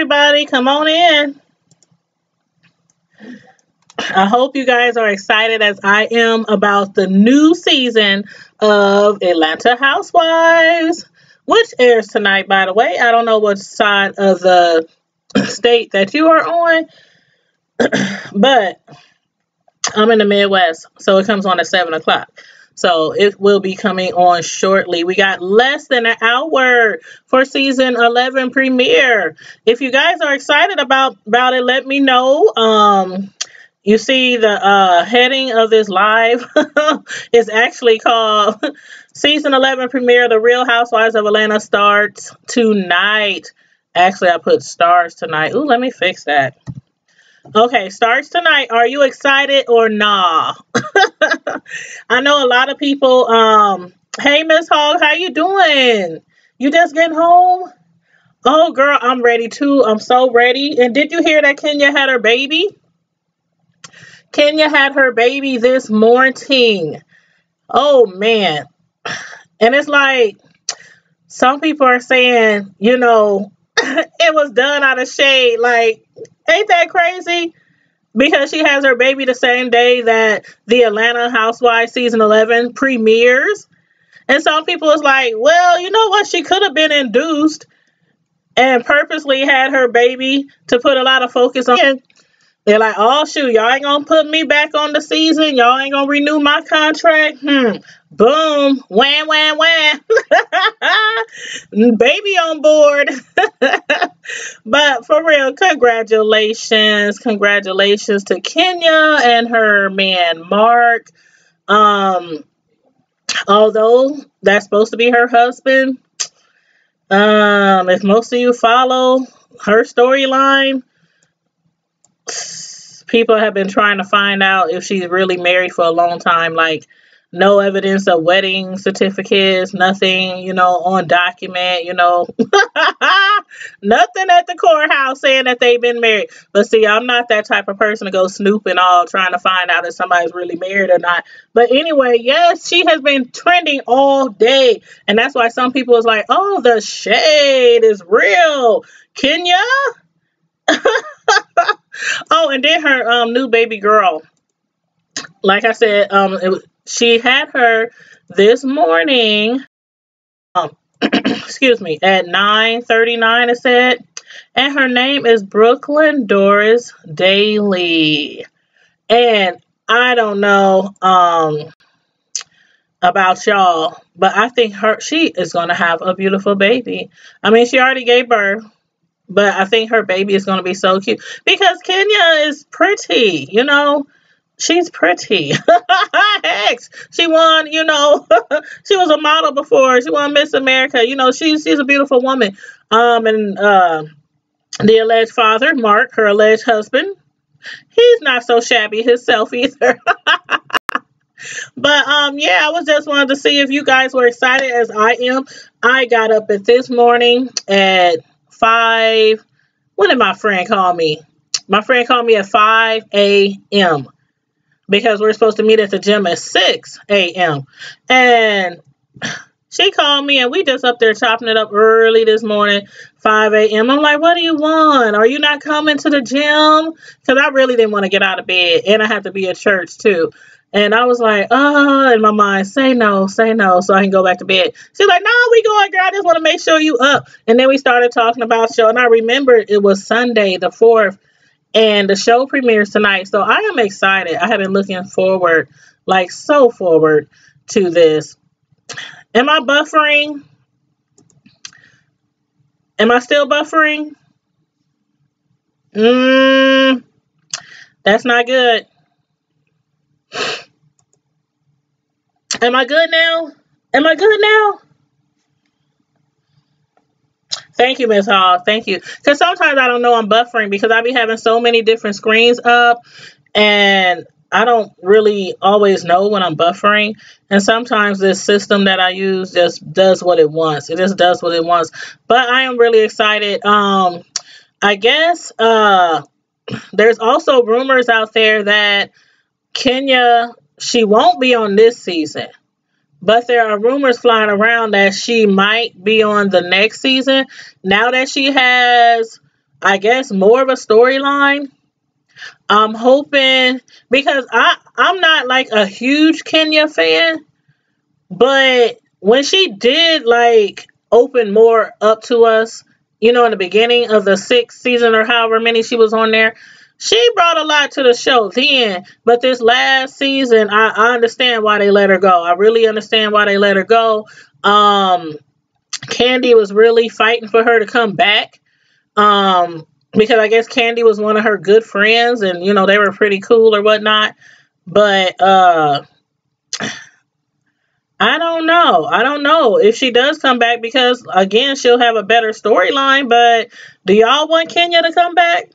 everybody. Come on in. I hope you guys are excited as I am about the new season of Atlanta Housewives, which airs tonight, by the way. I don't know what side of the state that you are on, but I'm in the Midwest, so it comes on at 7 o'clock. So it will be coming on shortly. We got less than an hour for season 11 premiere. If you guys are excited about it, let me know. You see the heading of this live is actually called Season 11 Premiere, The Real Housewives of Atlanta starts tonight. Actually, I put stars tonight. Ooh, let me fix that. Okay, starts tonight. Are you excited or nah? I know a lot of people. Hey, Miss Hogg, how you doing? You just getting home? Oh, girl, I'm ready too. I'm so ready. And did you hear that Kenya had her baby? Kenya had her baby this morning. Oh, man. And it's like, some people are saying, you know, it was done out of shade. Like, ain't that crazy? Because she has her baby the same day that the Atlanta Housewives season 11 premieres. And some people is like, well, you know what? She could have been induced and purposely had her baby to put a lot of focus on. They're like, oh, shoot, y'all ain't going to put me back on the season. Y'all ain't going to renew my contract. Boom. Wham, wham, wham. Baby on board. But for real, congratulations. Congratulations to Kenya and her man, Mark. Although that's supposed to be her husband. If most of you follow her storyline, people have been trying to find out if she's really married for a long time. Like, no evidence of wedding certificates, nothing, you know, on document, you know. Nothing at the courthouse saying that they've been married. But see, I'm not that type of person to go snooping all trying to find out if somebody's really married or not. But anyway, yes, she has been trending all day. And that's why some people is like, oh, the shade is real. Kenya? Oh, and then her new baby girl. Like I said, she had her this morning. Excuse me, at 9:39 it said, and her name is Brooklyn Doris Daly. And I don't know about y'all, but I think she is going to have a beautiful baby. I mean, she already gave birth. But I think her baby is going to be so cute. Because Kenya is pretty, you know. She's pretty. Heck, she won, you know. She was a model before. She won Miss America. You know, she's a beautiful woman. And the alleged father, Mark, her alleged husband, he's not so shabby himself either. But yeah, I was just wanted to see if you guys were excited as I am. I got up at this morning at 5. When did my friend call me? My friend called me at 5 a.m. because we're supposed to meet at the gym at 6 a.m. And she called me and we just up there chopping it up early this morning, 5 a.m. I'm like, what do you want? Are you not coming to the gym? Because I really didn't want to get out of bed and I have to be at church too. And I was like, in my mind, say no, so I can go back to bed. She's like, no, we going, girl. I just want to make sure you up. And then we started talking about the show. And I remembered it was Sunday, the 4th, and the show premieres tonight. So I am excited. I have been looking forward, like so forward to this. Am I buffering? Am I still buffering? That's not good. Am I good now? Am I good now? Thank you, Miss Hall. Thank you. Because sometimes I don't know I'm buffering because I be having so many different screens up and I don't really always know when I'm buffering. And sometimes this system that I use just does what it wants. It just does what it wants. But I am really excited. I guess there's also rumors out there that Kenya, she won't be on this season. But there are rumors flying around that she might be on the next season. Now that she has I guess, more of a storyline. I'm hoping, because I'm not like a huge Kenya fan, but when she did like open more up to us, in the beginning of the sixth season or however many she was on there, she brought a lot to the show then. But this last season, I understand why they let her go. I really understand why they let her go. Candy was really fighting for her to come back. Because I guess Candy was one of her good friends, and they were pretty cool or whatnot. But I don't know. I don't know if she does come back, because again, she'll have a better storyline. But do y'all want Kenya to come back?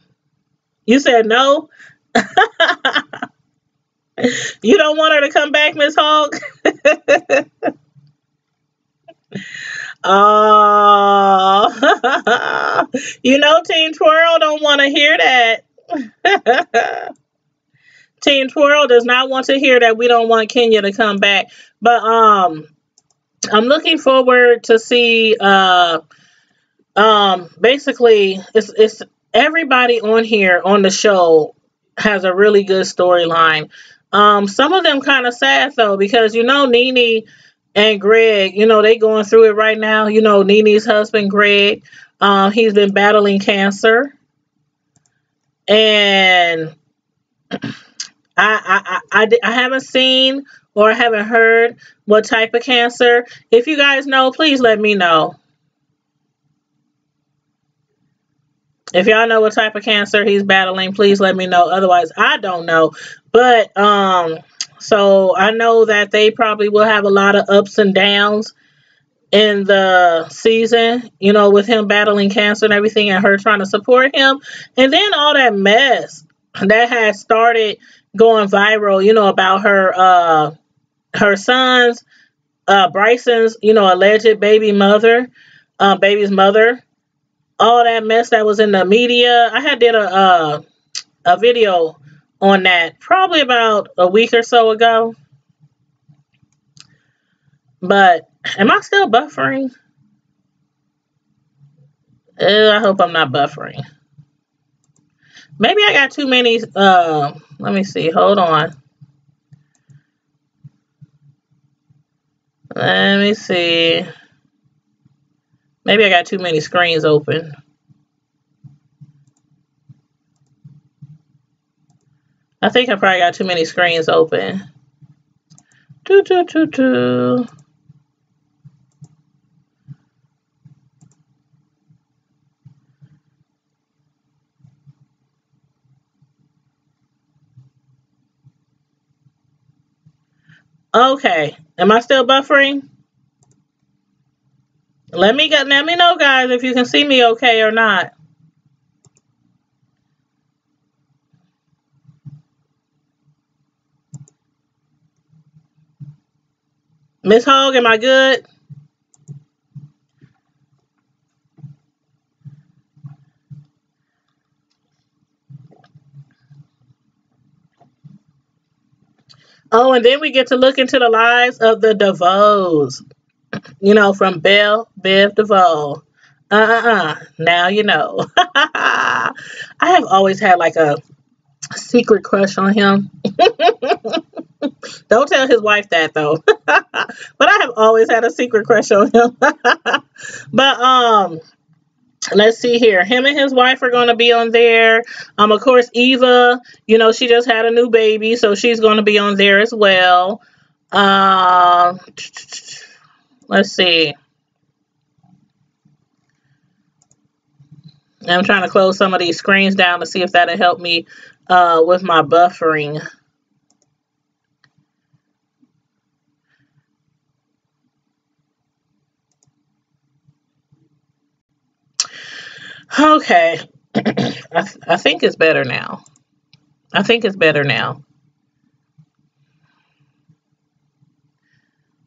You said no. You don't want her to come back, Miss Hogg? Oh, Teen Twirl don't want to hear that. Teen Twirl does not want to hear that we don't want Kenya to come back. But I'm looking forward to see. Basically, it's everybody on here on the show has a really good storyline. Some of them kind of sad though, because Nene and Greg, they going through it right now. Nene's husband, Greg, he's been battling cancer. And I haven't seen or haven't heard what type of cancer. If you guys know, please let me know. If y'all know what type of cancer he's battling, please let me know. Otherwise, I don't know. But so I know that they probably will have a lot of ups and downs in the season, with him battling cancer and everything, and her trying to support him. And then all that mess that has started going viral, about her son's, Bryson's, alleged baby's mother, all that mess that was in the media. I had did a video on that probably about a week or so ago. But am I still buffering? I hope I'm not buffering. Maybe I got too many. Let me see. Hold on. Let me see. Maybe I got too many screens open. I think I probably got too many screens open. Okay. Am I still buffering? Let me know, guys, if you can see me okay or not. Miss Hogg, am I good? Oh, and then we get to look into the lives of the DeVoes. From Bev DeVoe. Now you know. I have always had like a secret crush on him. Don't tell his wife that though. But I have always had a secret crush on him. But let's see here. Him and his wife are going to be on there. Of course, Eva, she just had a new baby, so she's going to be on there as well. Let's see. I'm trying to close some of these screens down to see if that'll help me with my buffering. Okay. I think it's better now. I think it's better now.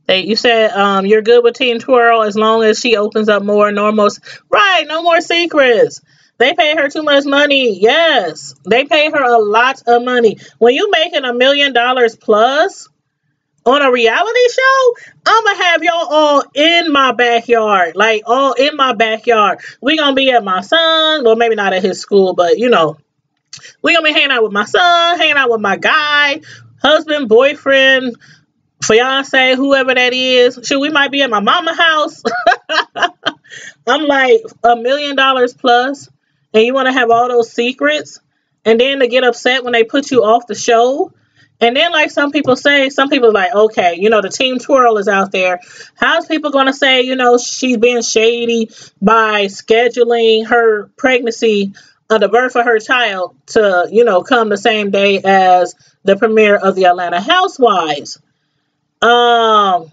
Hey, you said you're good with Teen Twirl as long as she opens up more normal. Right, no more secrets. They pay her too much money. Yes, they pay her a lot of money. When you making $1 million plus on a reality show, I'ma have y'all all in my backyard, like all in my backyard. We gonna be at my son, well, maybe not at his school, but you know, we gonna be hanging out with my son, hanging out with my guy, husband, boyfriend, fiance, whoever that is. Shoot, we might be at my mama house. I'm like $1 million plus, and you want to have all those secrets, and then to get upset when they put you off the show. And then, like some people say, some people are like, okay, you know, the team twirl is out there. How's people going to say, you know, she's being shady by scheduling her pregnancy, the birth of her child, to, you know, come the same day as the premiere of the Atlanta Housewives? Um,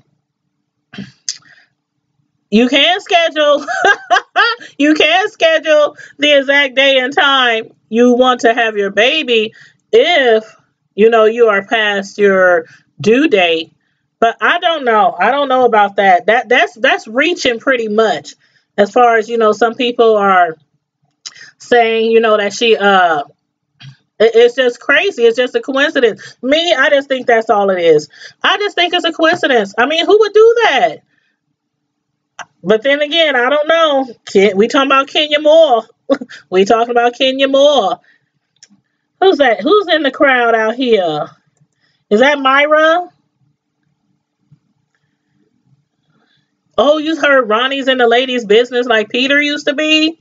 you can schedule, you can schedule the exact day and time you want to have your baby if, you know, you are past your due date. But I don't know. I don't know about that. That's reaching pretty much, as far as, you know, some people are saying, you know, that it's just crazy. It's just a coincidence. Me, I just think that's all it is. I just think it's a coincidence. I mean, who would do that? But then again, I don't know. We talking about Kenya Moore. We talking about Kenya Moore. Who's that? Who's in the crowd out here? Is that Myra? Oh, you heard Ronnie's in the ladies' business like Peter used to be?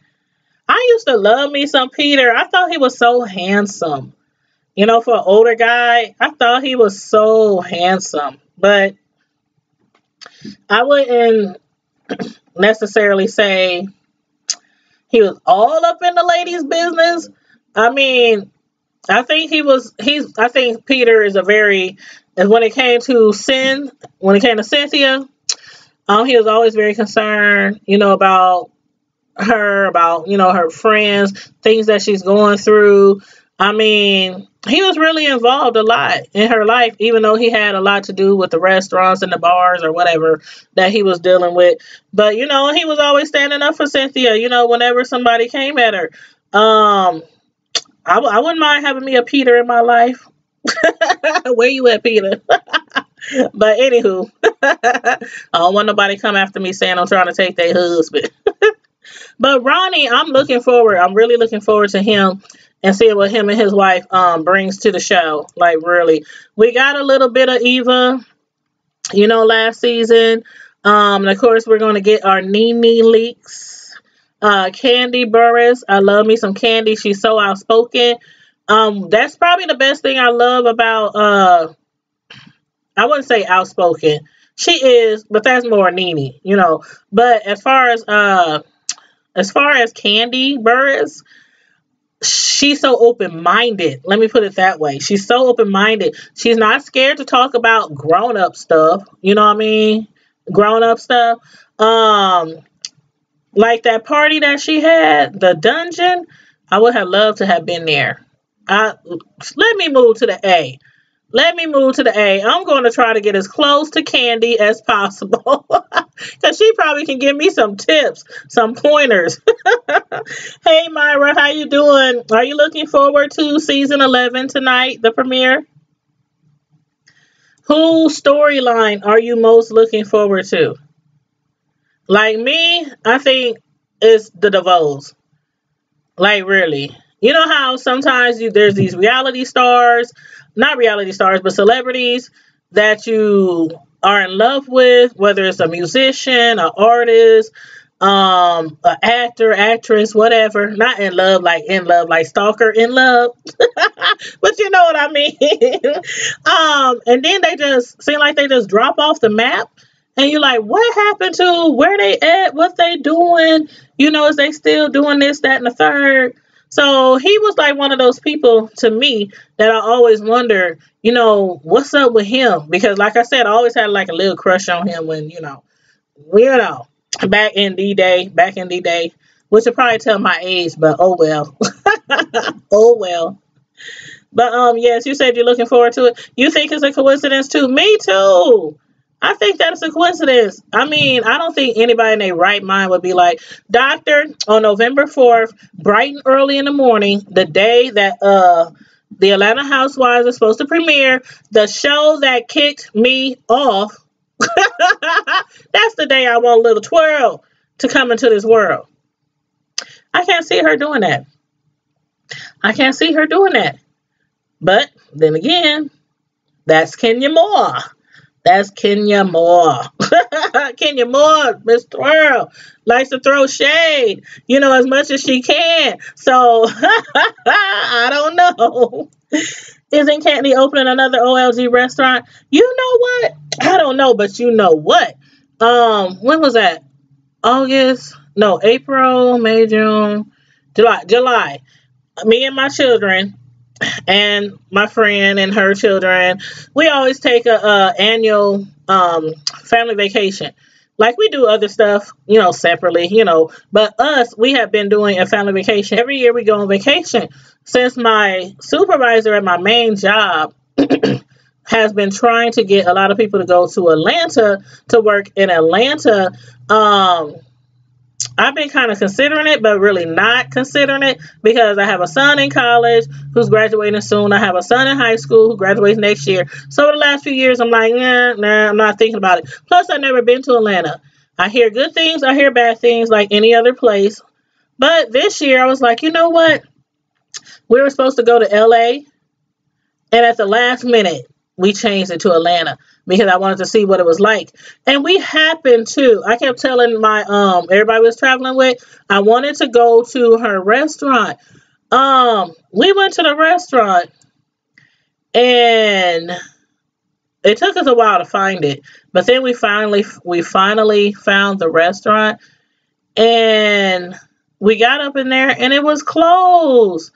I used to love me some Peter. I thought he was so handsome. You know, for an older guy, I thought he was so handsome. But I wouldn't necessarily say he was all up in the ladies' business. I mean, I think I think Peter is when it came to Cynthia, he was always very concerned, you know, about her, about, you know, her friends, things that she's going through. I mean, he was really involved a lot in her life, even though he had a lot to do with the restaurants and the bars or whatever that he was dealing with. But, you know, he was always standing up for Cynthia, you know, whenever somebody came at her. I wouldn't mind having me a Peter in my life. Where you at, Peter? But anywho, I don't want nobody come after me saying I'm trying to take their husband. But Ronnie, I'm really looking forward to him and seeing what him and his wife brings to the show. Like, really. We got a little bit of Eva, you know, last season. And of course, we're going to get our Nene leaks. Kandi Burruss. I love me some Kandi. She's so outspoken. That's probably the best thing I love about, I wouldn't say outspoken. She is, but that's more Nene, you know. But as far as Kandi Burruss, she's so open-minded. Let me put it that way. She's so open-minded. She's not scared to talk about grown-up stuff. You know what I mean? Grown-up stuff. Like that party that she had, the dungeon, I would have loved to have been there. Let me move to the A. Let me move to the A. I'm going to try to get as close to Kandi as possible. Because she probably can give me some tips, some pointers. Hey, Myra, how you doing? Are you looking forward to season 11 tonight, the premiere? Whose storyline are you most looking forward to? Like me, I think it's the DeVoes. Like, really. You know how sometimes there's these reality stars, not reality stars, but celebrities that you are in love with, whether it's a musician, an artist, an actor, actress, whatever. Not in love, like stalker in love. But you know what I mean. And then they just seem like they just drop off the map. And you're like, what happened to where they at? What they doing? You know, is they still doing this, that, and the third? So he was like one of those people to me that I always wonder, you know, what's up with him? Because like I said, I always had like a little crush on him when, back in the day, which will probably tell my age, but oh well. Oh well. But yes, you said you're looking forward to it. You think it's a coincidence too? Me too. I think that's a coincidence. I mean, I don't think anybody in their right mind would be like, Doctor, on November 4th, bright and early in the morning, the day that the Atlanta Housewives are supposed to premiere, the show that kicked me off, the day I want little twirl to come into this world. I can't see her doing that. I can't see her doing that. But then again, that's Kenya Moore. That's Kenya Moore. Kenya Moore, Miss Twirl, likes to throw shade, as much as she can. So, I don't know. Isn't Candy opening another OLG restaurant? You know what? I don't know, but you know what? When was that? August? No, April, May, June, July. Me and my children and my friend and her children, we always take a annual family vacation. Like we do other stuff, separately, but us, we have been doing a family vacation. Every year we go on vacation. Since my supervisor at my main job has been trying to get a lot of people to go to Atlanta to work in Atlanta, I've been kind of considering it, but really not considering it because I have a son in college who's graduating soon. I have a son in high school who graduates next year. So the last few years, I'm like, nah, I'm not thinking about it. Plus, I've never been to Atlanta. I hear good things. I hear bad things like any other place. But this year, I was like, you know what? We were supposed to go to LA. And at the last minute, we changed it to Atlanta because I wanted to see what it was like. And we happened to, I kept telling my, everybody was traveling with, I wanted to go to her restaurant. We went to the restaurant and it took us a while to find it. But then we finally found the restaurant and we got up in there and it was closed.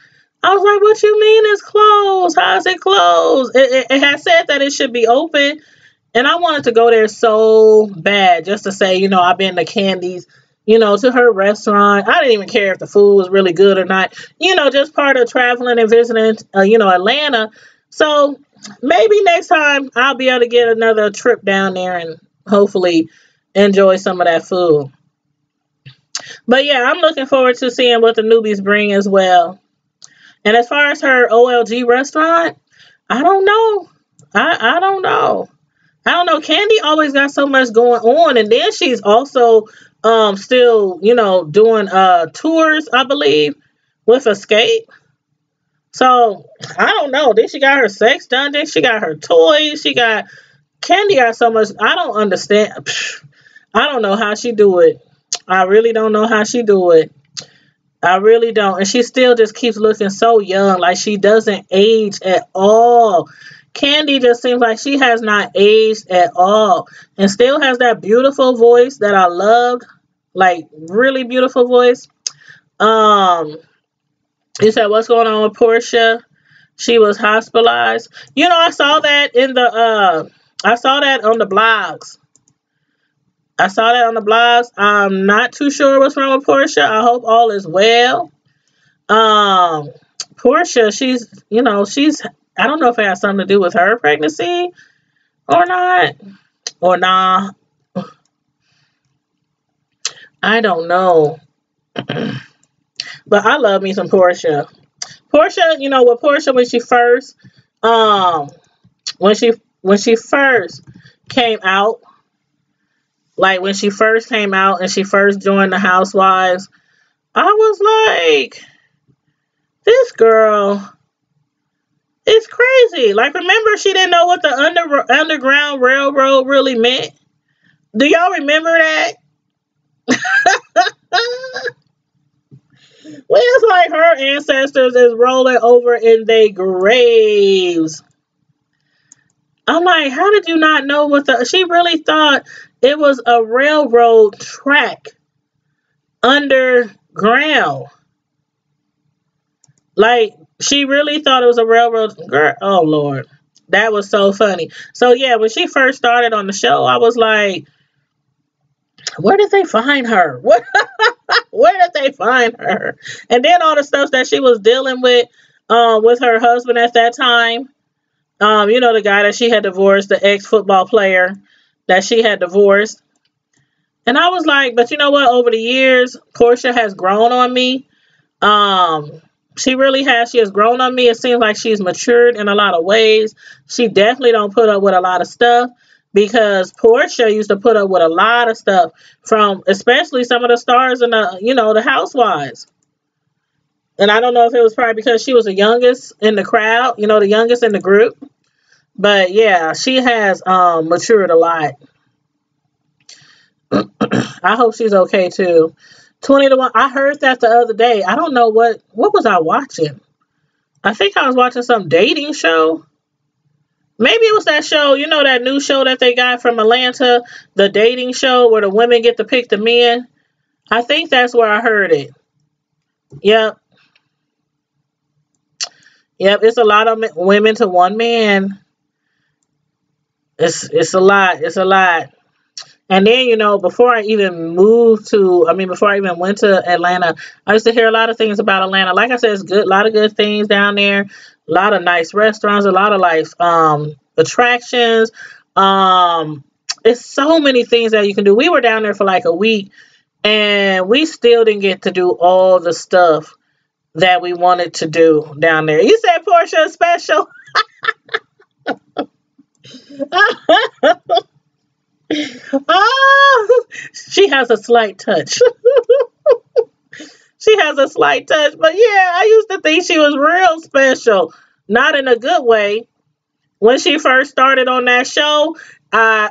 I was like, what you mean it's closed? How is it closed? It had said that it should be open. And I wanted to go there so bad just to say, I've been to Candy's, to her restaurant. I didn't even care if the food was really good or not. Just part of traveling and visiting, Atlanta. So maybe next time I'll be able to get another trip down there and hopefully enjoy some of that food. But yeah, I'm looking forward to seeing what the newbies bring as well. And as far as her OLG restaurant, I don't know. I don't know. I don't know. Candy always got so much going on. And then she's also still, doing tours, I believe, with Escape. So, I don't know. Then she got her sex dungeon. She got her toys. Candy got so much. I don't understand. I don't know how she do it. I really don't know how she do it. I really don't. And she still just keeps looking so young. Like she doesn't age at all. Candy just seems like she has not aged at all. And still has that beautiful voice that I loved. Like really beautiful voice. You said what's going on with Portia? She was hospitalized. I saw that I saw that on the blogs. I'm not too sure what's wrong with Portia. I hope all is well. Portia, she's, I don't know if it has something to do with her pregnancy or not. Or nah. I don't know. But I love me some Portia. Portia, with Portia when she first came out, like when she first came out and she first joined the Housewives, I was like, this girl is crazy. Like, remember she didn't know what the Underground Railroad really meant? Do y'all remember that? Well, it's like her ancestors is rolling over in their graves. I'm like, how did you not know she really thought it was a railroad track underground. Like, she really thought it was a railroad. Girl, oh, Lord. That was so funny. So, yeah, when she first started on the show, I was like, where did they find her? Where did they find her? And then all the stuff that she was dealing with her husband at that time. The guy that she had divorced, the ex-football player that she had divorced. And I was like, but you know what? Over the years, Portia has grown on me. She really has. She has grown on me. It seems like she's matured in a lot of ways. She definitely don't put up with a lot of stuff. because Portia used to put up with a lot of stuff from, especially some of the stars in the, the Housewives. And I don't know if it was probably because she was the youngest in the crowd, the youngest in the group. But yeah, she has matured a lot. I hope she's okay too. 20 to 1. I heard that the other day. I don't know what was I watching? I think I was watching some dating show. Maybe it was that show, that new show that they got from Atlanta, the dating show where the women get to pick the men. I think that's where I heard it. Yep. Yep, it's a lot of women to one man. It's a lot. It's a lot. And then, before I even before I even went to Atlanta, I used to hear a lot of things about Atlanta. Like I said, it's good, a lot of good things down there, a lot of nice restaurants, a lot of nice attractions. It's so many things that you can do. We were down there for like a week, and we still didn't get to do all the stuff that we wanted to do down there. You said Portia is special. Oh, she has a slight touch. She has a slight touch. But yeah, I used to think she was real special. Not in a good way. When she first started on that show, I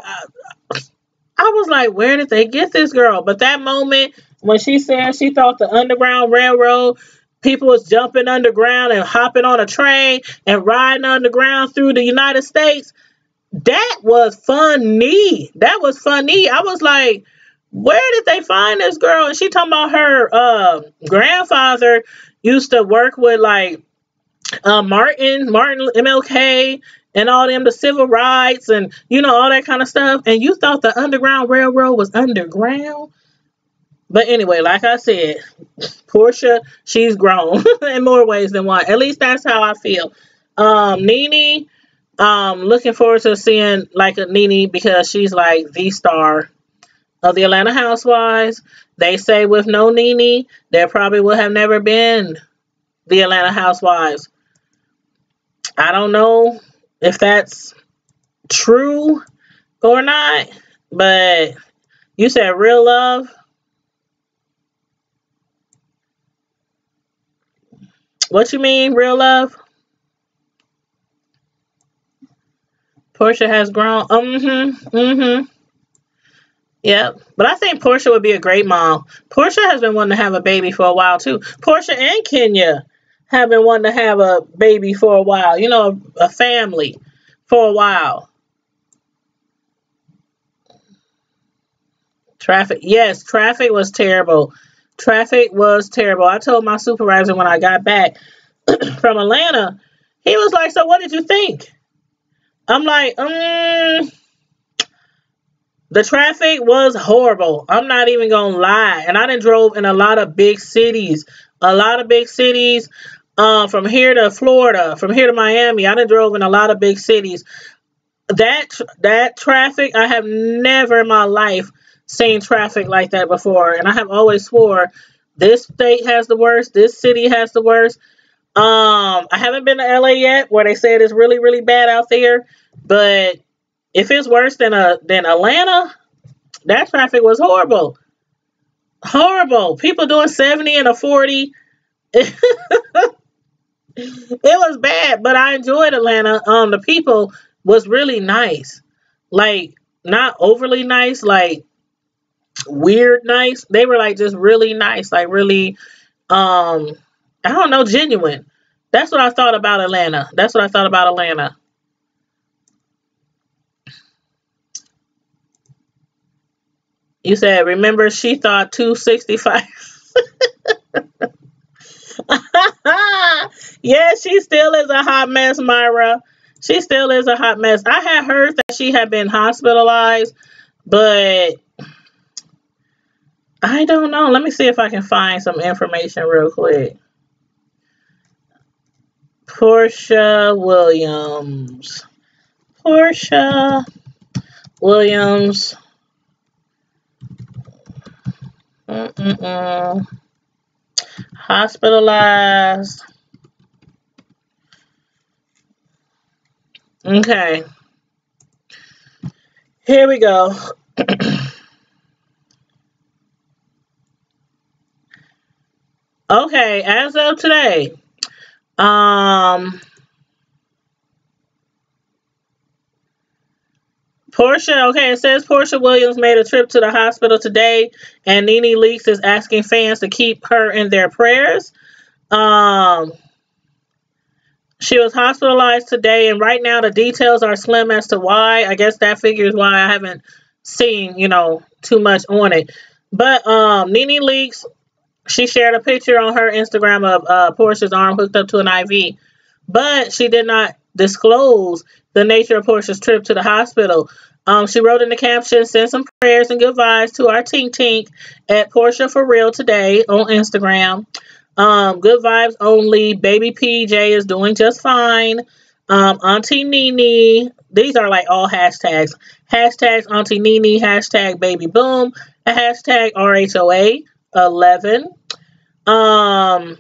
was like, where did they get this girl? But that moment when she said she thought the Underground Railroad, people was jumping underground and hopping on a train and riding underground through the United States, that was funny. That was funny. I was like, where did they find this girl? And she talking about her grandfather used to work with like Martin MLK and all them, the civil rights and all that kind of stuff. And you thought the Underground Railroad was underground? But anyway, like I said, Portia, she's grown in more ways than one. At least that's how I feel. Nene, looking forward to seeing like a Nene because she's like the star of the Atlanta Housewives. They say with no Nene, there probably would have never been the Atlanta Housewives. I don't know if that's true or not, but you said real love. What you mean, real love? Portia has grown. Yep. But I think Portia would be a great mom. Portia has been wanting to have a baby for a while too. Portia and Kenya have been wanting to have a baby for a while. A family for a while. Traffic. Yes, traffic was terrible. Traffic was terrible. I told my supervisor when I got back from Atlanta, he was like, so what did you think? I'm like, the traffic was horrible. I'm not even gonna lie. And I done drove in a lot of big cities. A lot of big cities. From here to Florida, from here to Miami. I done drove in a lot of big cities. That traffic, I have never in my life seen traffic like that before. And I have always swore this state has the worst. This city has the worst. I haven't been to LA yet, where they said it's really, really bad out there. But if it's worse than Atlanta, that traffic was horrible. Horrible. People doing 70 and a 40. It was bad, but I enjoyed Atlanta. The people was really nice. Like, not overly nice, like weird nice. They were like just really nice, like really I don't know, genuine. That's what I thought about Atlanta. That's what I thought about Atlanta. You said, remember, she thought 265. Yeah, she still is a hot mess, Myra. She still is a hot mess. I had heard that she had been hospitalized, but I don't know. Let me see if I can find some information real quick. Portia Williams. Portia Williams. Hospitalized. Okay. Here we go. Okay, as of today, um, Portia, okay, it says Portia Williams made a trip to the hospital today, and Nene Leakes is asking fans to keep her in their prayers. Um, she was hospitalized today, and right now the details are slim as to why. I guess that figures why I haven't seen, too much on it. But Nene Leakes, she shared a picture on her Instagram of Portia's arm hooked up to an IV, but she did not disclose the nature of Portia's trip to the hospital. She wrote in the caption, "Send some prayers and good vibes to our tink tink at Portia for real today" on Instagram. Good vibes only. Baby PJ is doing just fine. Auntie Nene. These are like all hashtags. Hashtags Auntie Nene. Hashtag Baby Boom. Hashtag RHOA 11. Um,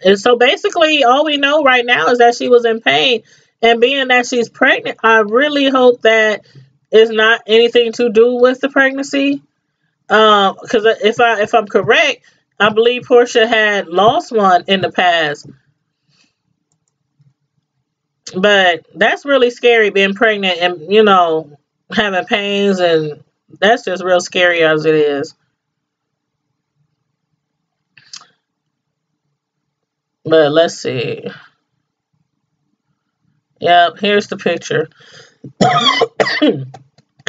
and so basically, all we know right now is that she was in pain. And being that she's pregnant, I really hope that it's not anything to do with the pregnancy. Because if I'm correct, I believe Portia had lost one in the past. But that's really scary, being pregnant and having pains, and that's just real scary as it is. But let's see. Yep, here's the picture.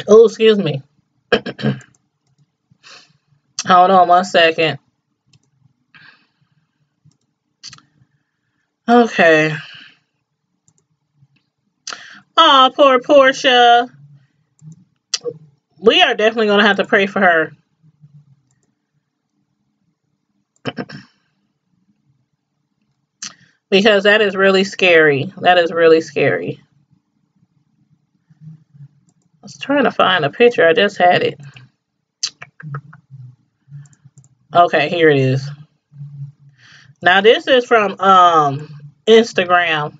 Oh, excuse me. Hold on 1 second. Okay. Oh, poor Portia. We are definitely going to have to pray for her. Because that is really scary. That is really scary. I was trying to find a picture. I just had it. Okay, here it is. Now this is from Instagram.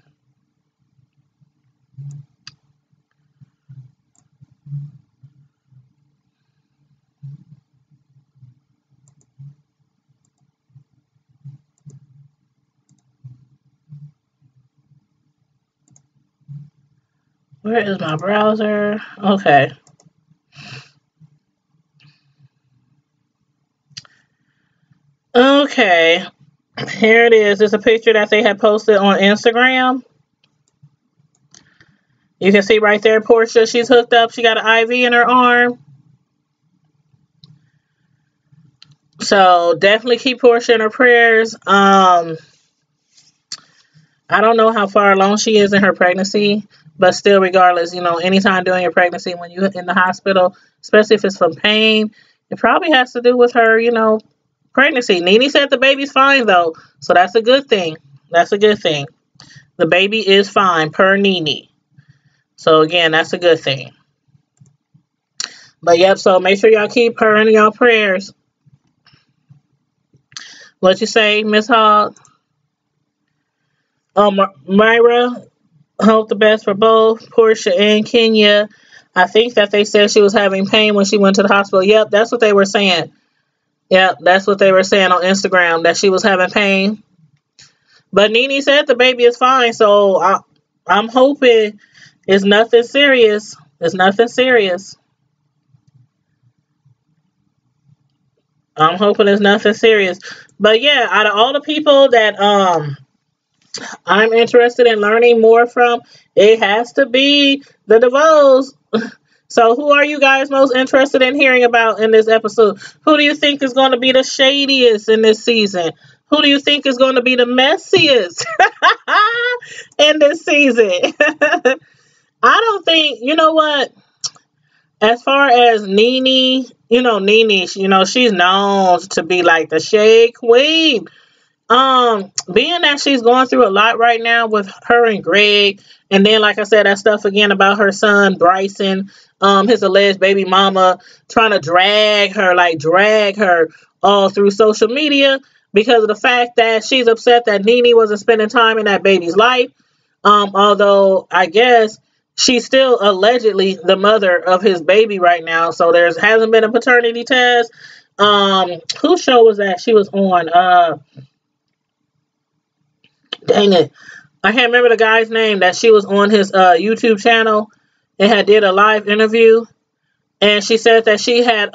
Where is my browser? Okay. Okay. Here it is. It's a picture that they had posted on Instagram. You can see right there, Portia, she's hooked up. She got an IV in her arm. So definitely keep Portia in her prayers. I don't know how far along she is in her pregnancy, but still, regardless, anytime during your pregnancy, when you're in the hospital, especially if it's from pain, it probably has to do with her, pregnancy. Nene said the baby's fine, though, so that's a good thing. That's a good thing. The baby is fine, per Nene. So, again, that's a good thing. But, yep, so make sure y'all keep her in y'all prayers. What you say, Miss Hogg? Myra, hope the best for both Portia and Kenya. I think that they said she was having pain when she went to the hospital. Yep, that's what they were saying. Yep, that's what they were saying on Instagram, that she was having pain. But Nene said the baby is fine, so I'm hoping it's nothing serious. It's nothing serious. I'm hoping it's nothing serious. But yeah, out of all the people that I'm interested in learning more from, it has to be the DeVoes. So who are you guys most interested in hearing about in this episode? Who do you think is going to be the shadiest in this season? Who do you think is going to be the messiest in this season? I don't think, you know what? As far as Nene, Nene, she's known to be like the shade queen. Being that she's going through a lot right now with her and Greg, and then like I said, that stuff again about her son Bryson, his alleged baby mama trying to drag her all through social media because of the fact that she's upset that Nene wasn't spending time in that baby's life. Although I guess she's still allegedly the mother of his baby right now. So there hasn't been a paternity test. Whose show was that she was on? Dang it. I can't remember the guy's name that she was on his YouTube channel and had did a live interview. And she said that she had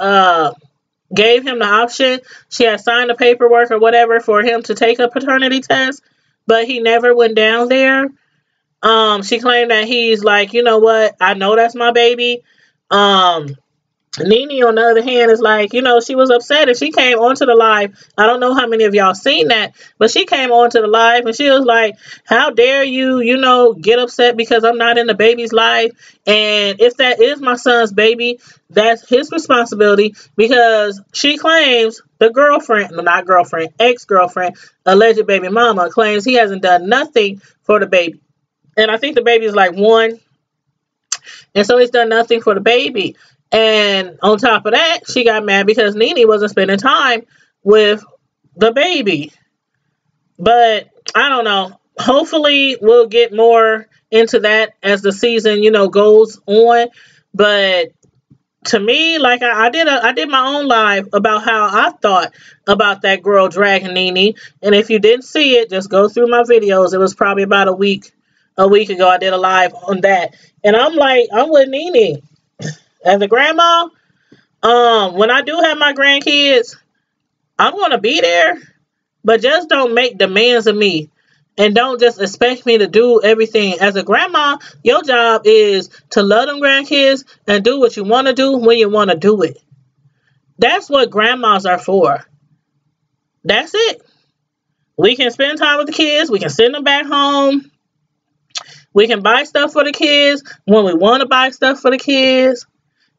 gave him the option. She had signed the paperwork or whatever for him to take a paternity test, but he never went down there. She claimed that he's like, you know what? I know that's my baby. Nene, on the other hand, is like, she was upset and she came onto the live. I don't know how many of y'all seen that, but she came onto the live and she was like, how dare you, get upset because I'm not in the baby's life. And if that is my son's baby, that's his responsibility, because she claims the girlfriend, not girlfriend, ex-girlfriend, alleged baby mama, claims he hasn't done nothing for the baby. And I think the baby is like 1. And so he's done nothing for the baby. And on top of that, she got mad because Nene wasn't spending time with the baby. But I don't know. Hopefully we'll get more into that as the season, goes on. But to me, like I did my own live about how I thought about that girl dragging Nene. And if you didn't see it, just go through my videos. It was probably about a week ago. I did a live on that. And I'm with Nene. As a grandma, when I do have my grandkids, I'm going to be there, but just don't make demands of me. And don't just expect me to do everything. As a grandma, your job is to love them grandkids and do what you want to do when you want to do it. That's what grandmas are for. That's it. We can spend time with the kids. We can send them back home. We can buy stuff for the kids when we want to buy stuff for the kids.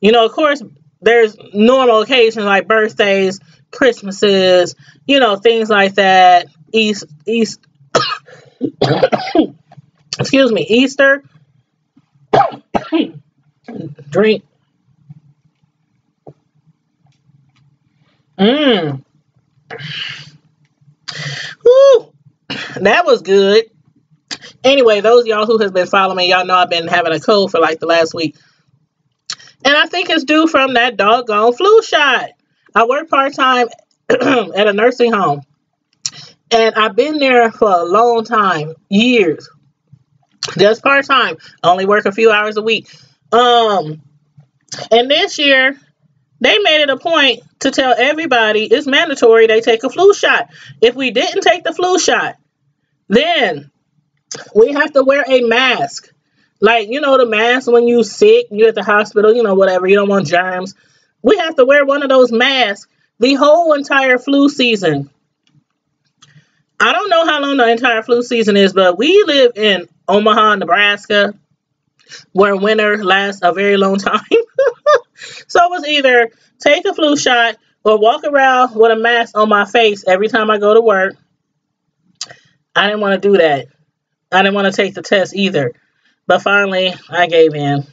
Of course, there's normal occasions like birthdays, Christmases, things like that. Excuse me, Easter. Drink. Woo! That was good. Anyway, those of y'all who has been following me, y'all know I've been having a cold for like the last week. And I think it's due from that doggone flu shot. I work part-time at a nursing home. And I've been there for a long time. Years. Just part-time. I only work a few hours a week. And this year, they made it a point to tell everybody it's mandatory they take a flu shot. If we didn't take the flu shot, then we have to wear a mask. Like, the mask when you sick, you're at the hospital, whatever, you don't want germs. We have to wear one of those masks the whole entire flu season. I don't know how long the entire flu season is, but we live in Omaha, Nebraska, where winter lasts a very long time. So it was either take a flu shot or walk around with a mask on my face every time I go to work. I didn't want to do that. I didn't want to take the test either. But finally, I gave in.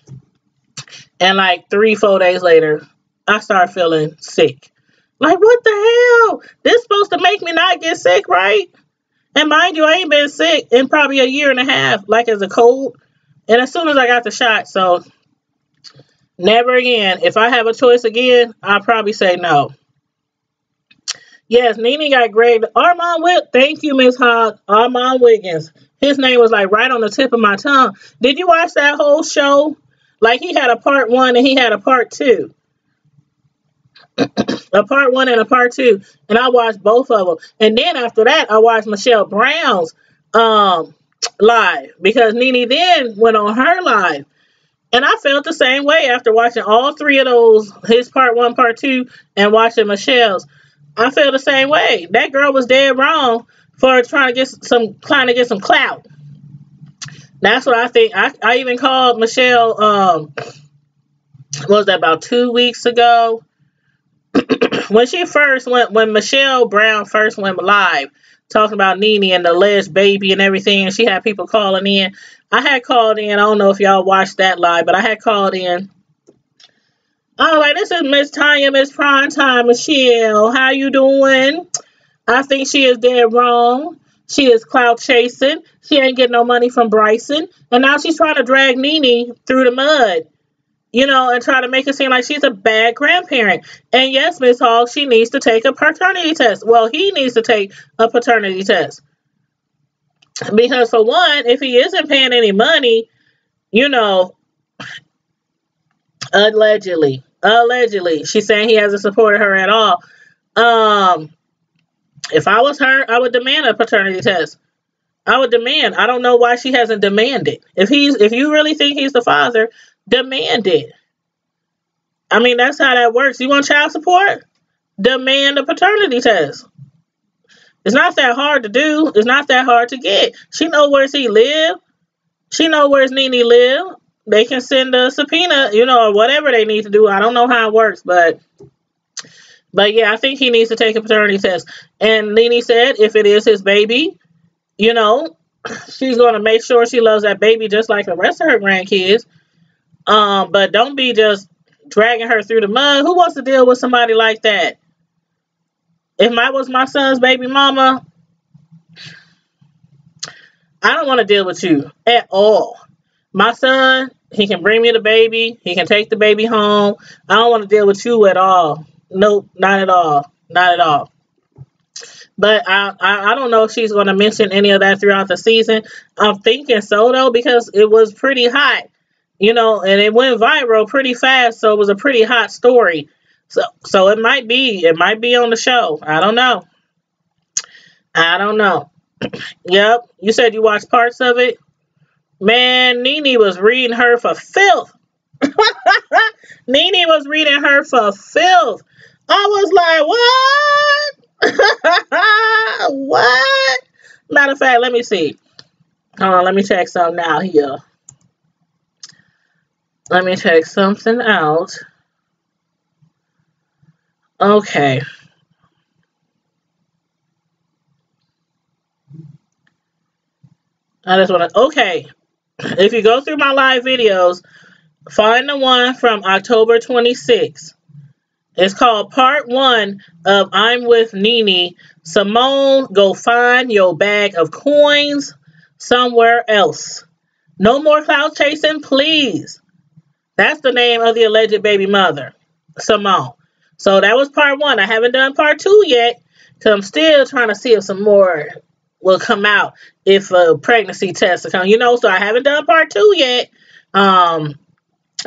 And like 3-4 days later, I started feeling sick. Like, what the hell? This supposed to make me not get sick, right? And mind you, I ain't been sick in probably a year and a half, like as a cold. And as soon as I got the shot, so never again. If I have a choice again, I'll probably say no. Yes, Nene got graded. Armand Wiggins. Thank you, Miss Hogg. Armand Wiggins. His name was like right on the tip of my tongue. Did you watch that whole show? Like he had a part 1 and he had a part 2. A part 1 and a part 2. And I watched both of them. And then after that, I watched Michelle Brown's live. Because Nene then went on her live. And I felt the same way after watching all 3 of those. His part 1, part 2, and watching Michelle's. I feel the same way. That girl was dead wrong for trying to get some clout. That's what I think. I even called Michelle, what was that, about 2 weeks ago? when Michelle Brown first went live, talking about Nene and the alleged baby and everything, and she had people calling in. I had called in. I don't know if y'all watched that live, but I had called in. I was like, this is Miss Tanya, Miss Primetime Michelle. How you doing? I think she is dead wrong She is clout chasing. She ain't getting no money from Bryson. And now she's trying to drag Nene through the mud, you know, and try to make it seem like she's a bad grandparent. And yes, Miss Hall, she needs to take a paternity test. Well, he needs to take a paternity test. Because for one, if he isn't paying any money, you know, allegedly, she's saying he hasn't supported her at all. If I was her, I would demand a paternity test. I would demand. I don't know why she hasn't demanded. If you really think he's the father, demand it. I mean, that's how that works. You want child support? Demand a paternity test. It's not that hard to do. It's not that hard to get. She know where he live. She know where's Nene live. They can send a subpoena, you know, or whatever they need to do. I don't know how it works, but yeah, I think he needs to take a paternity test. And Nene said if it is his baby, you know, she's going to make sure she loves that baby just like the rest of her grandkids. But don't be just dragging her through the mud. Who wants to deal with somebody like that? If I was my son's baby mama, I don't want to deal with you at all. My son, he can bring me the baby. He can take the baby home. I don't want to deal with you at all. Nope, not at all. Not at all. But I don't know if she's going to mention any of that throughout the season. I'm thinking so, though, because it was pretty hot, you know, and it went viral pretty fast. So it was a pretty hot story. So it might be on the show. I don't know. Yep. You said you watched parts of it. Man, Nene was reading her for filth. Nene was reading her for filth. I was like, what? What? Matter of fact, let me see. Hold on, let me check something out here. Let me check something out. Okay. I just want to, okay. If you go through my live videos, find the one from October 26th. It's called Part 1 of I'm with Nene. Simone, go find your bag of coins somewhere else. No more clout chasing, please. That's the name of the alleged baby mother, Simone. So that was Part 1. I haven't done Part 2 yet because I'm still trying to see if some more will come out if a pregnancy test will come. You know, so I haven't done Part 2 yet.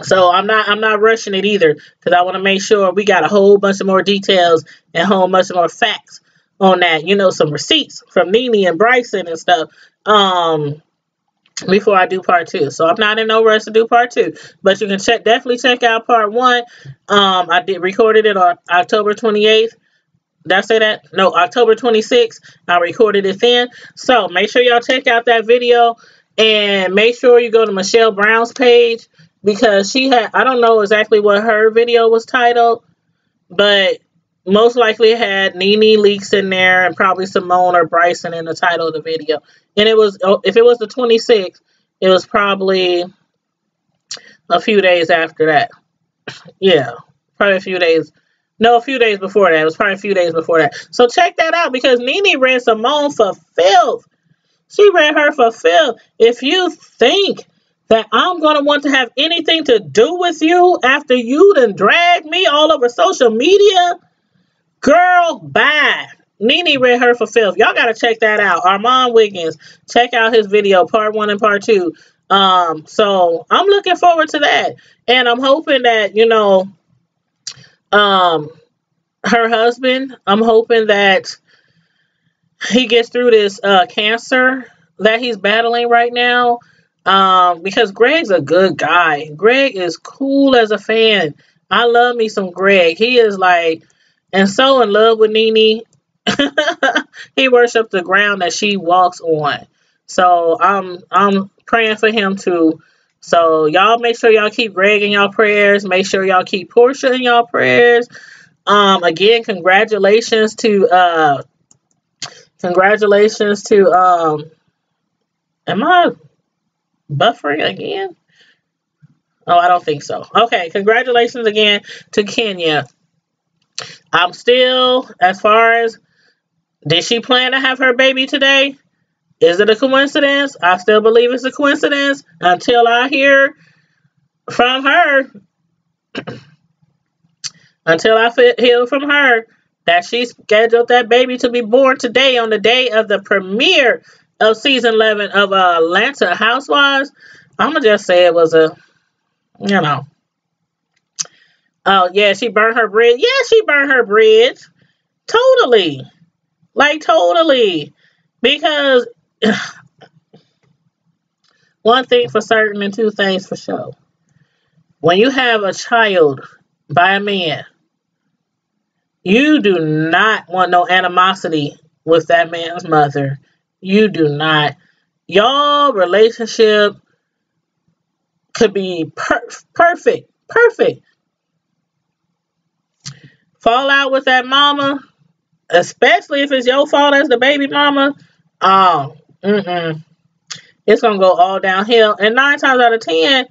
So I'm not rushing it either because I want to make sure we got a whole bunch of more details and a whole bunch of more facts on that. You know, some receipts from Nene and Bryson and stuff. Before I do Part 2. So I'm not in no rush to do Part 2. But you can definitely check out Part 1. I recorded it on October 28th. Did I say that? No, October 26th. I recorded it then. So make sure y'all check out that video. And make sure you go to Michelle Brown's page. Because she had, I don't know exactly what her video was titled. But most likely it had Nene Leakes in there. And probably Simone or Bryson in the title of the video. And it was, if it was the 26th, it was probably a few days after that. Yeah, probably a few days. No, a few days before that. It was probably a few days before that. So check that out because Nene read Simone for filth. She read her for filth. If you think that I'm going to want to have anything to do with you after you done dragged me all over social media, girl, bye. Nene read her for filth. Y'all got to check that out. Armand Wiggins. Check out his video, Part 1 and Part 2. So I'm looking forward to that. And I'm hoping that, you know, her husband, I'm hoping that he gets through this cancer that he's battling right now. Because Greg's a good guy. Greg is cool as a fan. I love me some Greg. He is like, and so in love with Nene. He worships the ground that she walks on. So I'm praying for him too. So y'all make sure y'all keep Greg in y'all prayers. Make sure y'all keep Portia in y'all prayers. Again, congratulations to am I buffering again? Oh, I don't think so. Okay, congratulations again to Kenya. I'm still, as far as, did she plan to have her baby today? Is it a coincidence? I still believe it's a coincidence until I hear from her, until I hear from her that she scheduled that baby to be born today on the day of the premiere of season 11 of Atlanta Housewives. I'm going to just say it was you know, oh, yeah, she burned her bridge. Yeah, she burned her bridge. Totally. Like, totally. Because one thing for certain and two things for sure. When you have a child by a man, you do not want no animosity with that man's mother. You do not. Y'all relationship could be perfect. Perfect. Fall out with that mama, especially if it's your fault as the baby mama. Oh, it's going to go all downhill. And 9 times out of 10,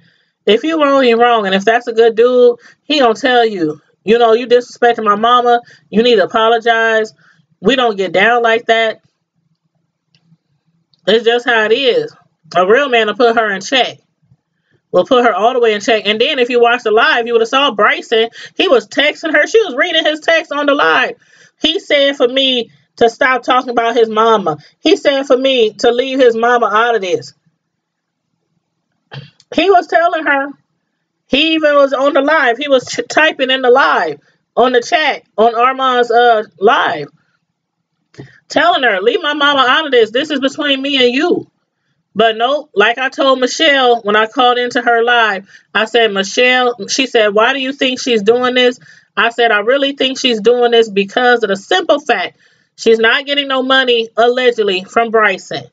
if you wrong, you're wrong. And if that's a good dude, he going to tell you, you know, you disrespecting my mama. You need to apologize. We don't get down like that. It's just how it is. A real man will put her in check. Will put her all the way in check. And then if you watch the live, you would have saw Bryson. He was texting her. She was reading his text on the live. He said for me to stop talking about his mama. He said for me to leave his mama out of this. He was telling her. He even was on the live. He was typing in the live, on the chat, on Armand's live. Telling her, leave my mama out of this. This is between me and you. But no, like I told Michelle when I called into her live, I said, Michelle, she said, why do you think she's doing this? I said, I really think she's doing this because of the simple fact she's not getting no money, allegedly, from Bryson.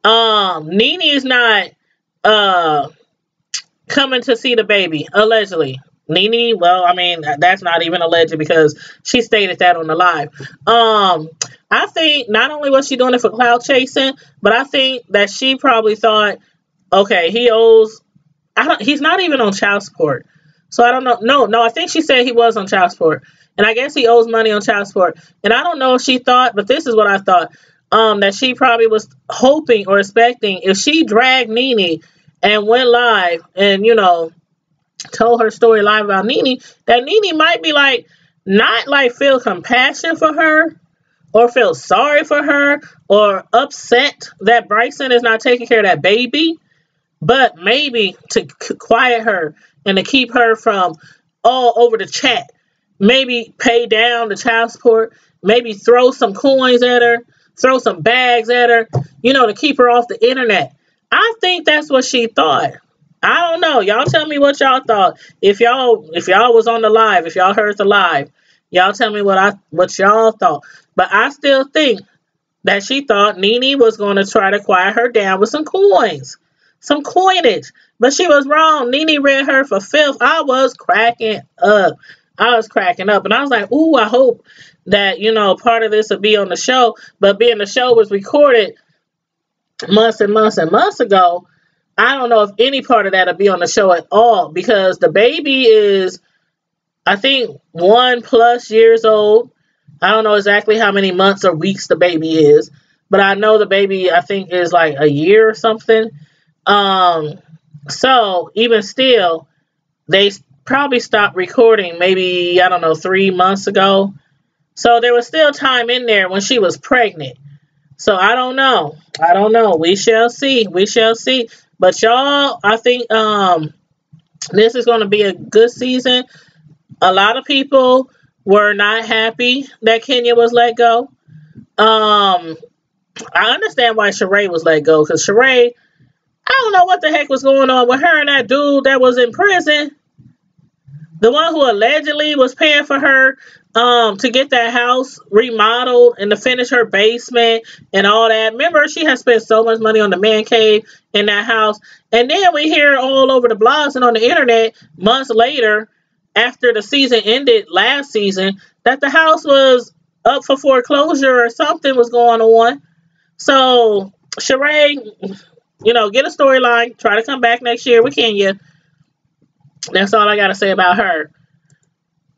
Nene is not coming to see the baby, allegedly. Nene, well, I mean, that's not even alleged because she stated that on the live. I think not only was she doing it for clout chasing, but I think that she probably thought, okay, he owes, he's not even on child support. So I don't know. No, I think she said he was on child support. And I guess he owes money on child support. And I don't know if she thought, but this is what I thought, that she probably was hoping or expecting if she dragged Nene and went live and, you know, told her story live about Nene, that Nene might be like, not like feel compassion for her or feel sorry for her or upset that Bryson is not taking care of that baby, but maybe to quiet her and to keep her from all over the chat. Maybe pay down the child support, maybe throw some coins at her, throw some bags at her, you know, to keep her off the internet. I think that's what she thought. I don't know. Y'all tell me what y'all thought. If y'all was on the live, if y'all heard the live, y'all tell me what y'all thought. But I still think that she thought Nene was going to try to quiet her down with some coins, some coinage. But she was wrong. Nene read her for filth. I was cracking up. And I was like, ooh, I hope that, you know, part of this will be on the show. But being the show was recorded months and months and months ago, I don't know if any part of that will be on the show at all, because the baby is, I think, 1+ years old. I don't know exactly how many months or weeks the baby is, but I know the baby, I think, is like a year or something. So even still, they probably stopped recording maybe, I don't know, 3 months ago. So there was still time in there when she was pregnant. So I don't know. We shall see. But y'all, I think this is going to be a good season. A lot of people were not happy that Kenya was let go. I understand why Sheree was let go, because Sheree, I don't know what the heck was going on with her and that dude that was in prison. The one who allegedly was paying for her to get that house remodeled and to finish her basement and all that. Remember, she had spent so much money on the man cave in that house. And then we hear all over the blogs and on the internet months later, after the season ended last season, that the house was up for foreclosure or something was going on. So, Sheree, you know, get a storyline. Try to come back next year with Kenya. That's all I got to say about her.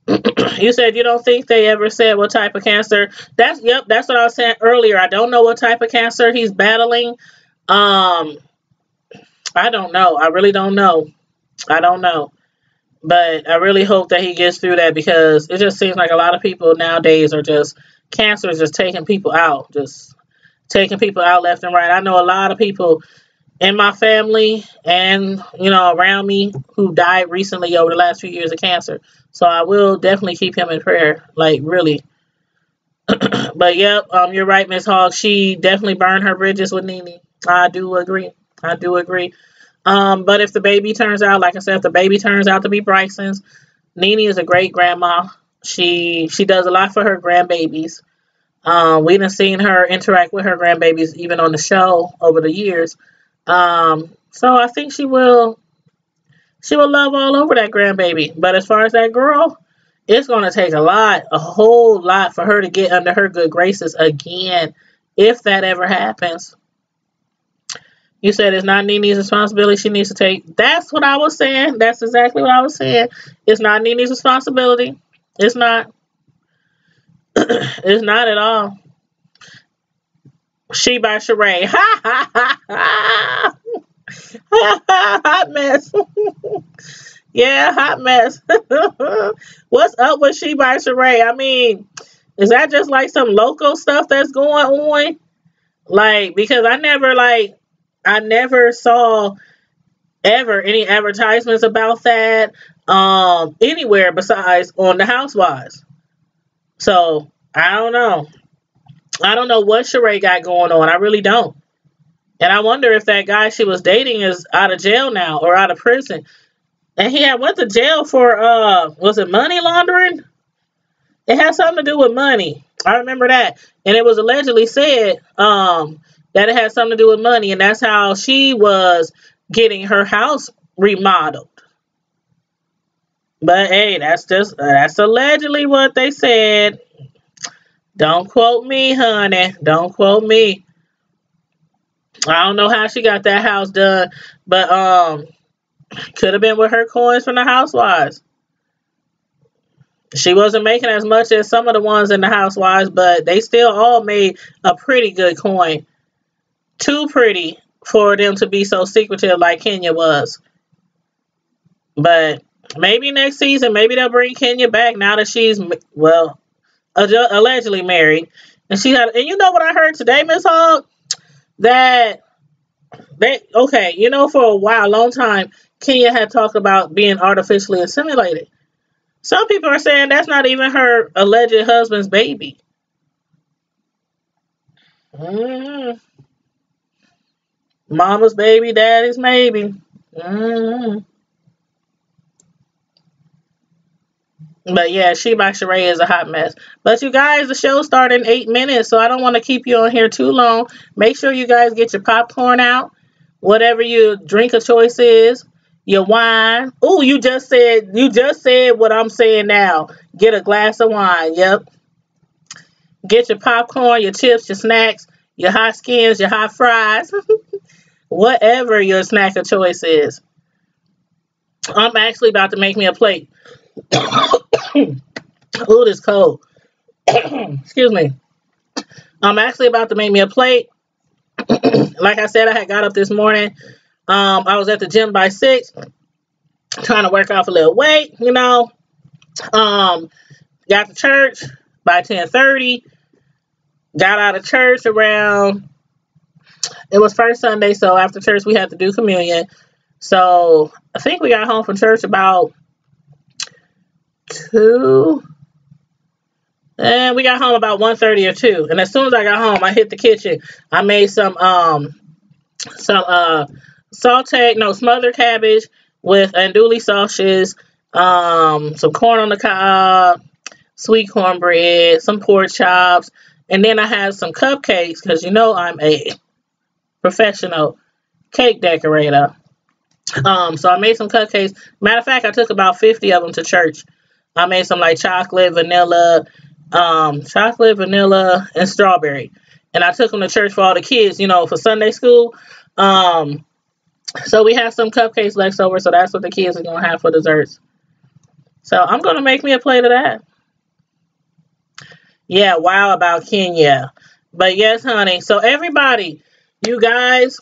You said you don't think they ever said what type of cancer. That's what I was saying earlier. I don't know what type of cancer he's battling. Um, I don't know. I really don't know. I don't know. But I really hope that he gets through that because it just seems like a lot of people nowadays are just cancer is just taking people out, just taking people out left and right. I know a lot of people in my family and around me who died recently over the last few years of cancer. So I will definitely keep him in prayer, like really. But yep, you're right, Miss Hogg. She definitely burned her bridges with Nene. I do agree. I do agree. But if the baby turns out, like I said, if the baby turns out to be Bryson's, Nene is a great grandma. She does a lot for her grandbabies. We done seen her interact with her grandbabies even on the show over the years. So I think she will love all over that grandbaby. But as far as that girl, it's gonna take a whole lot for her to get under her good graces again, if that ever happens. You said it's not Nene's responsibility. She needs to take. That's what I was saying. That's exactly what I was saying. It's not Nene's responsibility. It's not. It's not at all. She by Sheree. Ha ha ha ha. Hot mess. Yeah, hot mess. What's up with She by Sheree? I mean, is that just like some local stuff that's going on? Like, because I never saw ever any advertisements about that anywhere besides on the Housewives. So I don't know. I don't know what Sheree got going on. I really don't. And I wonder if that guy she was dating is out of jail now or out of prison. And he had went to jail for was it money laundering? It had something to do with money. I remember that. And it was allegedly said that it had something to do with money, and that's how she was getting her house remodeled. But hey, that's allegedly what they said. Don't quote me, honey. Don't quote me. I don't know how she got that house done, but could have been with her coins from the Housewives. She wasn't making as much as some of the ones in the Housewives, but they still all made a pretty good coin. Too pretty for them to be so secretive like Kenya was. But maybe next season, maybe they'll bring Kenya back now that she's, well, allegedly married. And and you know what I heard today, Miss Hogg? That for a long time, Kenya had talked about being artificially assimilated. Some people are saying that's not even her alleged husband's baby. Mm. Mama's baby, daddy's maybe. Mm. But yeah, She by Sheree is a hot mess. But you guys, the show started in 8 minutes, so I don't want to keep you on here too long. Make sure you guys get your popcorn out, whatever your drink of choice is, your wine. Oh, you just said what I'm saying now. Get a glass of wine. Yep. Get your popcorn, your chips, your snacks, your hot skins, your hot fries, whatever your snack of choice is. I'm actually about to make me a plate. Oh, this cold. Excuse me. I'm actually about to make me a plate. Like I said, I had got up this morning. I was at the gym by 6, trying to work off a little weight, Got to church by 10:30. Got out of church around, it was first Sunday, so after church we had to do communion. So I think we got home from church about 2. And we got home about 1:30 or 2. And as soon as I got home, I hit the kitchen. I made some smothered cabbage with andouille sausages, some corn on the cob, sweet cornbread, some pork chops, and then I had some cupcakes because I'm a professional cake decorator. So I made some cupcakes. Matter of fact, I took about 50 of them to church. I made some like chocolate, vanilla, and strawberry. And I took them to church for all the kids, for Sunday school. So we have some cupcakes left over, so that's what the kids are going to have for desserts. So I'm going to make me a plate of that. Yeah, wow about Kenya. But yes, honey. So everybody, you guys,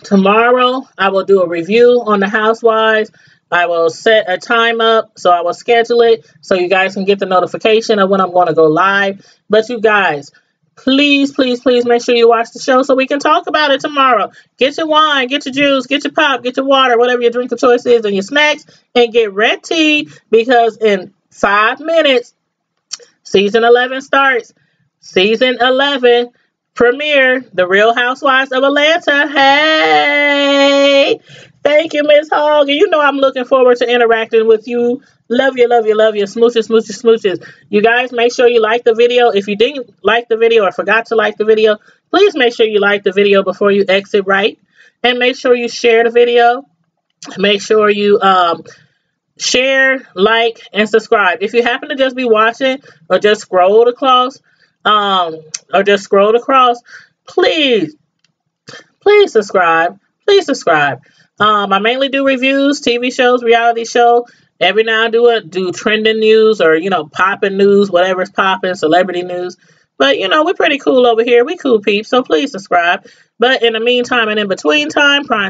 tomorrow I will do a review on the Housewives. I will set a time up, so I will schedule it so you guys can get the notification of when I'm going to go live. But you guys, please, please, please make sure you watch the show so we can talk about it tomorrow. Get your wine, get your juice, get your pop, get your water, whatever your drink of choice is, and your snacks, and get ready because in 5 minutes, season 11 starts. Season 11 premiere, The Real Housewives of Atlanta. Hey! Thank you, Miss Hogg. And you know I'm looking forward to interacting with you. Love you, love you, love you. Smooches, smooches, smooches. You guys, make sure you like the video. If you didn't like the video or forgot to like the video, please make sure you like the video before you exit right. And make sure you share the video. Make sure you share, like, and subscribe. If you happen to just be watching or just scroll across, please, please subscribe. Please subscribe. I mainly do reviews, TV shows, reality show. Every now and then do trending news or, popping news, whatever's popping, celebrity news. But, we're pretty cool over here. We cool peeps, so please subscribe. But in the meantime and in between time, Prime